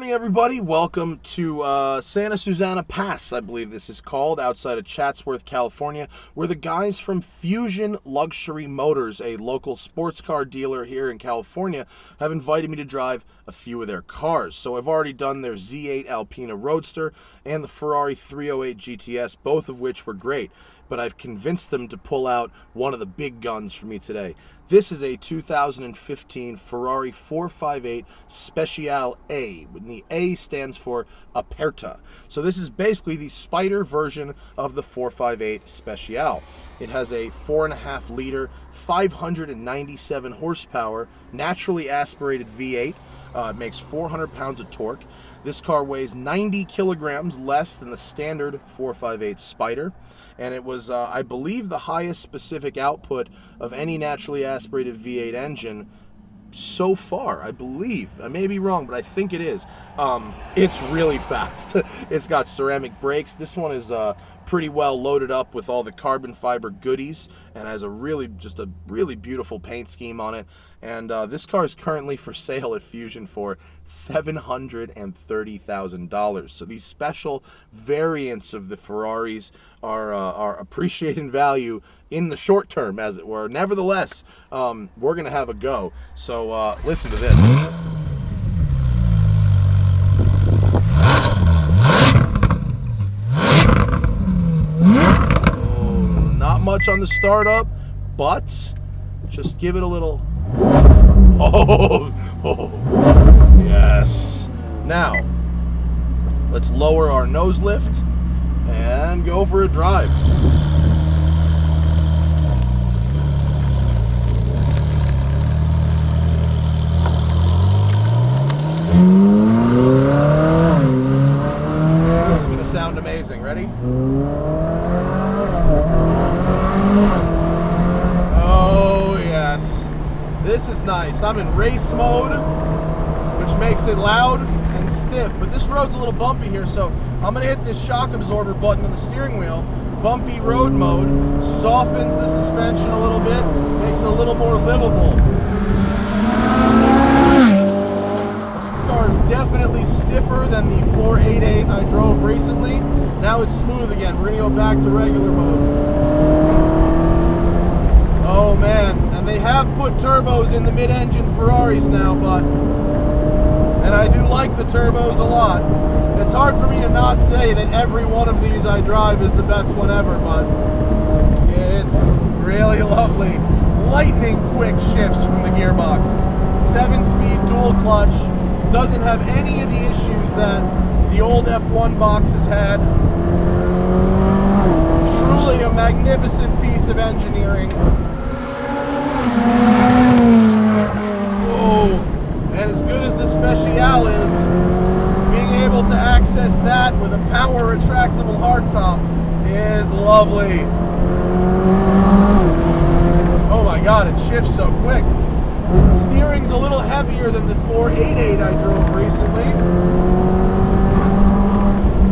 morning, everybody. Welcome to Santa Susana Pass, I believe this is called, outside of Chatsworth, California, where the guys from Fusion Luxury Motors, a local sports car dealer here in California, have invited me to drive a few of their cars. So I've already done their Z8 Alpina Roadster and the Ferrari 308 GTS, both of which were great. But I've convinced them to pull out one of the big guns for me today. This is a 2015 Ferrari 458 Speciale A, and the A stands for Aperta. So this is basically the Spider version of the 458 Speciale. It has a 4.5 liter, 597 horsepower, naturally aspirated V8. It makes 400 pounds of torque. This car weighs 90 kilograms less than the standard 458 Spider, and it was, I believe, the highest specific output of any naturally aspirated V8 engine so far, I believe. I may be wrong, but I think it is. It's really fast. It's got ceramic brakes. This one is pretty well loaded up with all the carbon fiber goodies and has a really beautiful paint scheme on it. And this car is currently for sale at Fusion for $730,000. So these special variants of the Ferraris are appreciated in value in the short term, as it were. Nevertheless, we're gonna have a go. So listen to this. Oh, not much on the startup, but just give it a little. Oh, yes. Now, let's lower our nose lift and go for a drive. This is going to sound amazing. Ready? Oh, yes. This is nice. I'm in race mode, which makes it loud and stiff, but this road's a little bumpy here, so I'm gonna hit this shock absorber button on the steering wheel. Bumpy road mode softens the suspension a little bit, makes it a little more livable. This car is definitely stiffer than the 488 I drove recently. Now it's smooth again. We're gonna go back to regular mode. Oh man, and they have put turbos in the mid-engine Ferraris now, and I do like the turbos a lot. It's hard for me to not say that every one of these I drive is the best one ever, but it's really lovely. Lightning quick shifts from the gearbox. 7-speed dual clutch. Doesn't have any of the issues that the old F1 boxes had. Truly a magnificent piece of engineering. Oh, and as good as the Speciale is, being able to access that with a power retractable hardtop is lovely. Oh my god, it shifts so quick. Steering's a little heavier than the 488 I drove recently.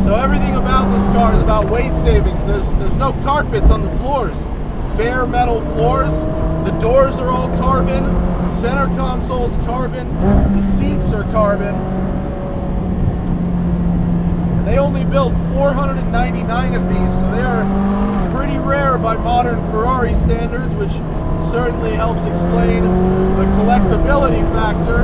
So everything about this car is about weight savings. There's no carpets on the floors. Bare metal floors. The doors are all carbon. The center console is carbon. The seats are carbon. And they only build 499 of these, so they are pretty rare by modern Ferrari standards, which certainly helps explain the collectability factor.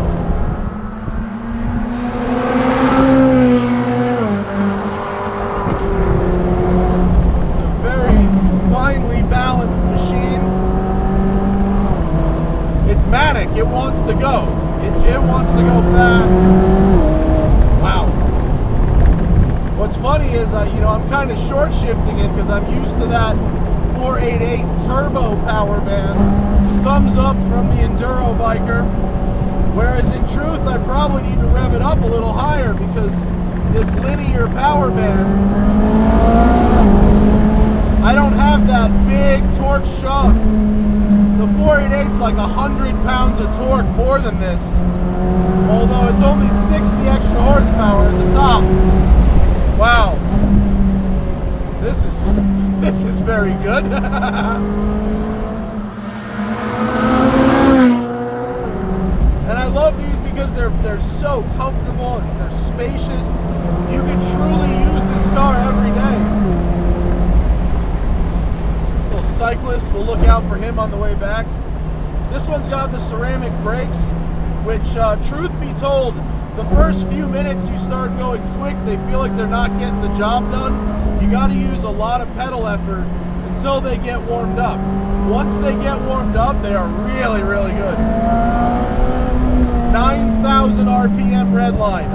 It's a very finely balanced machine. It's manic. It wants to go. It wants to go fast. Wow. What's funny is, I'm kind of short shifting it because I'm used to that 488 turbo power band. Thumbs up from the enduro biker. Whereas in truth, I probably need to rev it up a little higher because this linear power band, I don't have that big torque shove. The 488's like 100 pounds of torque more than this, although it's only 60 extra horsepower at the top. Wow, this is very good. And I love these because they're so comfortable and they're spacious. out for him on the way back. This one's got the ceramic brakes, which, truth be told, the first few minutes you start going quick, they feel like they're not getting the job done. You got to use a lot of pedal effort until they get warmed up. Once they get warmed up, they are really, really good. 9,000 RPM red line.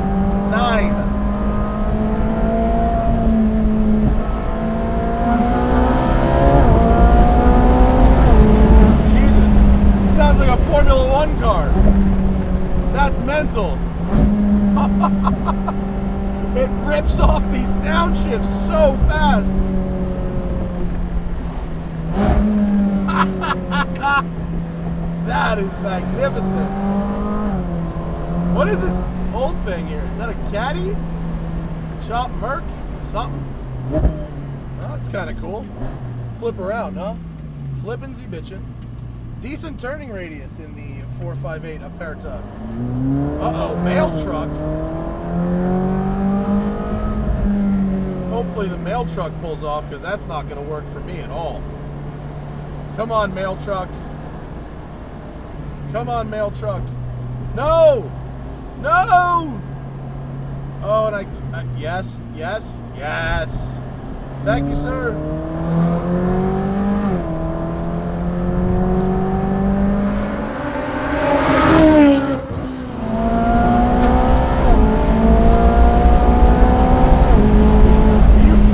9. Sounds like a Formula One car. That's mental. It rips off these downshifts so fast. That is magnificent. What is this old thing here? Is that a caddy? Chop Merc? Something. Oh, that's kind of cool. Flip around, huh? Flippin' bitchin'. Decent turning radius in the 458 Aperta. Uh-oh, mail truck. Hopefully the mail truck pulls off, because that's not going to work for me at all. Come on, mail truck. Come on, mail truck. No! No! Oh, and I yes, yes, yes. Thank you, sir.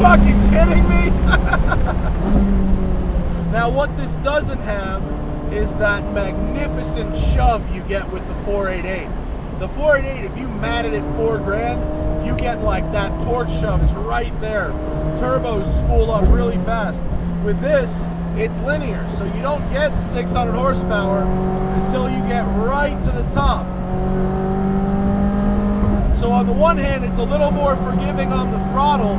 Fucking kidding me? Now what this doesn't have is that magnificent shove you get with the 488. The 488, if you matted it $4,000, you get like that torque shove. It's right there. Turbos spool up really fast. With this, it's linear, so you don't get 600 horsepower until you get right to the top. So on the one hand, it's a little more forgiving on the throttle.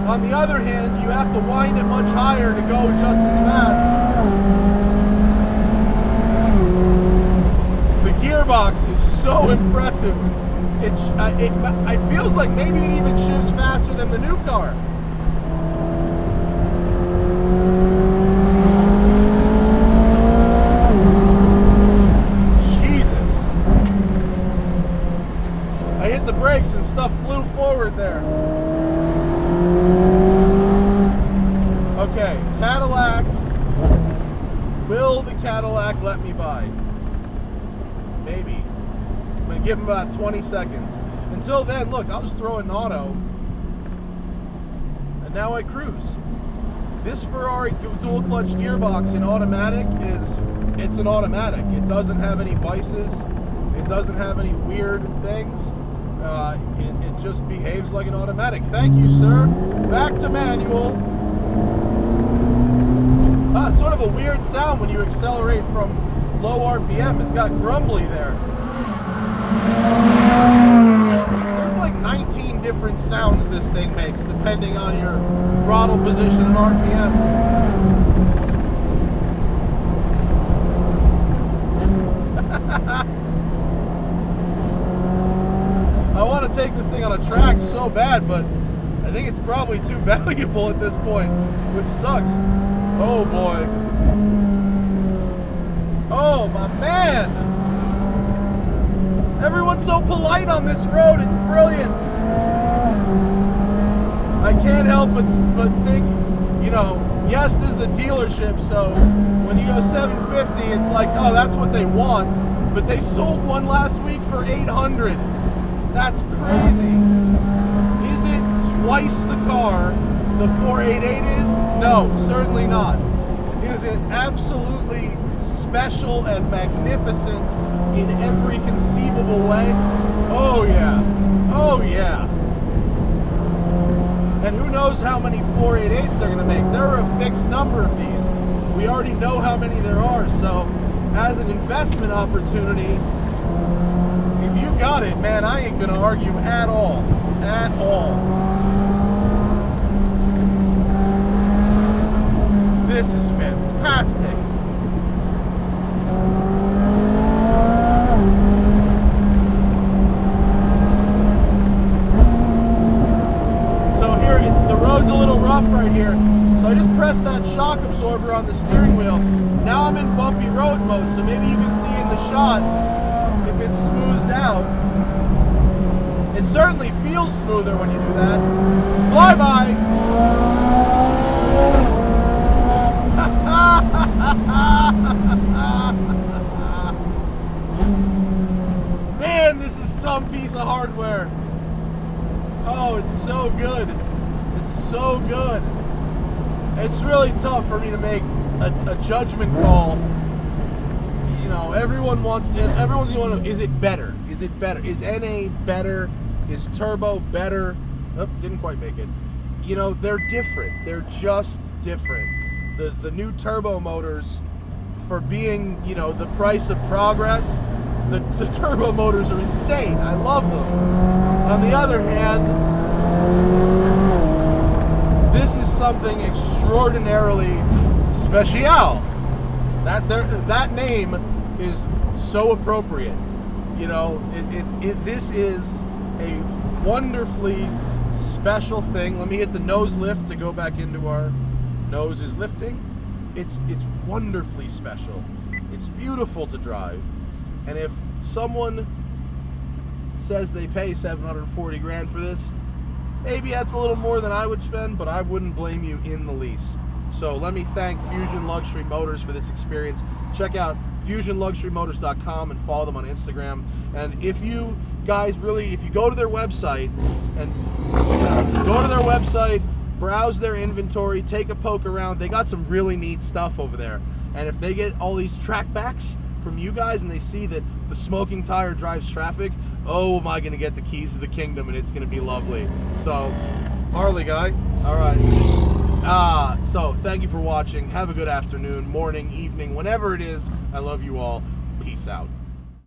On the other hand, you have to wind it much higher to go just as fast. The gearbox is so impressive. It feels like maybe it even shifts faster than the new car. Jesus. I hit the brakes and stuff flew forward there. Okay, Cadillac. Will the Cadillac let me buy? Maybe. I'm going to give him about 20 seconds. Until then, look, I'll just throw it in auto. And now I cruise. This Ferrari dual clutch gearbox in automatic it's an automatic. It doesn't have any vices. It doesn't have any weird things. It just behaves like an automatic. Thank you, sir. Back to manual. Sort of a weird sound when you accelerate from low RPM. It's got grumbly there. There's like 19 different sounds this thing makes depending on your throttle position and RPM. I want to take this thing on a track so bad, but I think it's probably too valuable at this point, which sucks. Oh boy. Oh my man. Everyone's so polite on this road. It's brilliant. I can't help but think, you know, yes, this is a dealership, so when you go 750, it's like, oh, that's what they want. But they sold one last week for 800. That's crazy. Is it twice the car the 488 is? No, certainly not. Is it absolutely special and magnificent in every conceivable way? Oh yeah. Oh yeah. And who knows how many 488s they're going to make. There are a fixed number of these. We already know how many there are, so as an investment opportunity, if you got it, man, I ain't going to argue at all. At all. This is fantastic. So here, the road's a little rough right here. So I just pressed that shock absorber on the steering wheel. mode, so maybe you can see in the shot if it smooths out. It certainly feels smoother when you do that. Flyby! Man, this is some piece of hardware. Oh, it's so good. It's so good. It's really tough for me to make a judgment call. You know, everyone's going to want to, is it better? Is it better? Is NA better? Is turbo better? Oh, didn't quite make it. You know, they're different. They're just different. The new turbo motors, for being, you know, the price of progress, the turbo motors are insane. I love them. On the other hand, this is something extraordinarily special. That name is so appropriate. You know, this is a wonderfully special thing. Let me hit the nose lift to go back into our nose is lifting. It's wonderfully special. It's beautiful to drive. And if someone says they pay 740 grand for this, maybe that's a little more than I would spend, but I wouldn't blame you in the least. So let me thank Fusion Luxury Motors for this experience. Check out FusionLuxuryMotors.com and follow them on Instagram. And if you guys if you go to their website and browse their inventory, take a poke around, they got some really neat stuff over there. And if they get all these trackbacks from you guys and they see that the Smoking Tire drives traffic, oh, am I going to get the keys to the kingdom, and it's going to be lovely. So, Harley guy, all right. So thank you for watching. Have a good afternoon, morning, evening, whenever it is. I love you all. Peace out.